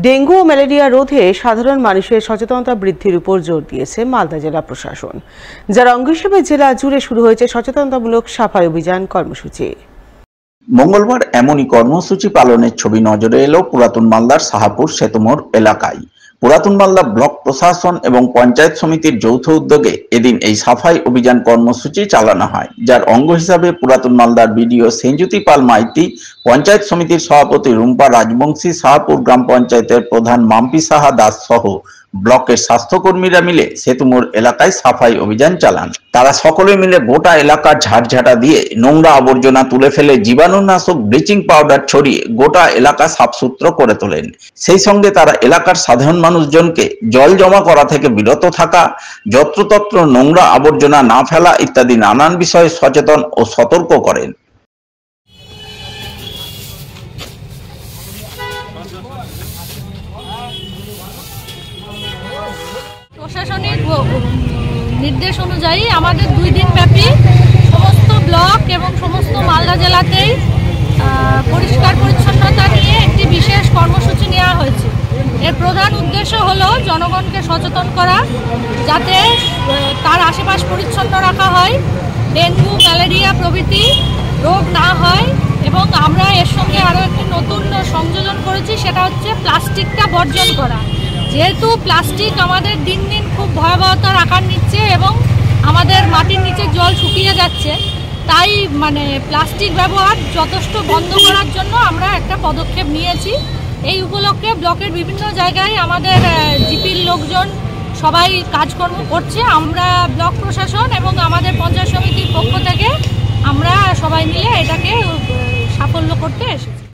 Dengue ও malaria রোধে সাধারণ মানুষের সচেতনতা বৃদ্ধির উপর জোর দিয়েছে মালদা জেলা প্রশাসন, যার অঙ্গ হিসেবে জেলা জুড়ে শুরু হয়েছে সচেতনতামূলক সাফাই অভিযান কর্মসূচি। মঙ্গলবার এমনই কর্মসূচি পালনের ছবি নজরে এলো পুরাতন মালদার শাহপুর সেতুমোড় এলাকায়। পুরাতন মালদা ব্লক প্রশাসন এবং পঞ্চায়েত সমিতির যৌথ উদ্যোগে এদিন এই সাফাই অভিযান কর্মসূচি চালানো হয়, যার অঙ্গ হিসাবে পুরাতন মালদার বিডিও সেঞ্জুতি পাল মাইতি, পঞ্চায়েত সমিতির সভাপতি রুম্পা রাজবংশী, শাহপুর গ্রাম পঞ্চায়েতের প্রধান মাম্পি সাহা দাস সহ ব্লকের স্বাস্থ্যকর্মীরা মিলে সেতুমোড় এলাকায় সাফাই অভিযান চালান। তারা সকলে মিলে গোটা এলাকার ঝাড়ঝাঁটা দিয়ে নোংরা আবর্জনা তুলে ফেলে জীবাণুনাশক ব্লিচিং পাউডার ছড়িয়ে গোটা এলাকা সাফসুতরো করে তোলেন। সেই সঙ্গে তারা এলাকার সাধারণ মানুষজনকে জল জমা করা থেকে বিরত থাকা, যত্রতত্র নোংরা আবর্জনা না ফেলা ইত্যাদি নানান বিষয়ে সচেতন ও সতর্ক করেন। প্রশাসনিক নির্দেশ অনুযায়ী আমাদের 2 দিন ব্যাপী সমস্ত ব্লক এবং সমস্ত মালদা জেলাতেই পরিষ্কার পরিচ্ছন্নতা নিয়ে একটি বিশেষ কর্মসূচি নেওয়া হয়েছে। এর প্রধান উদ্দেশ্য হলো জনগণকে সচেতন করা, যাতে তার আশেপাশ পরিচ্ছন্ন রাখা হয়, ডেঙ্গু ম্যালেরিয়া প্রভৃতি রোগ না হয়। এবং আমরা এর সঙ্গে আরও একটি নতুন সংযোজন করেছি, সেটা হচ্ছে প্লাস্টিকটা বর্জন করা। যেহেতু প্লাস্টিক আমাদের দিন দিন খুব ভয়াবহতার আকার নিচ্ছে এবং আমাদের মাটির নিচে জল শুকিয়ে যাচ্ছে, তাই প্লাস্টিক ব্যবহার যথেষ্ট বন্ধ করার জন্য আমরা একটা পদক্ষেপ নিয়েছি। এই উপলক্ষে ব্লকের বিভিন্ন জায়গায় আমাদের জিপির লোকজন সবাই কাজকর্ম করছে। আমরা ব্লক প্রশাসন এবং আমাদের পঞ্চায়েত সমিতির পক্ষ থেকে আমরা সবাই মিলে এটাকে সাফল্য করতে এসেছি।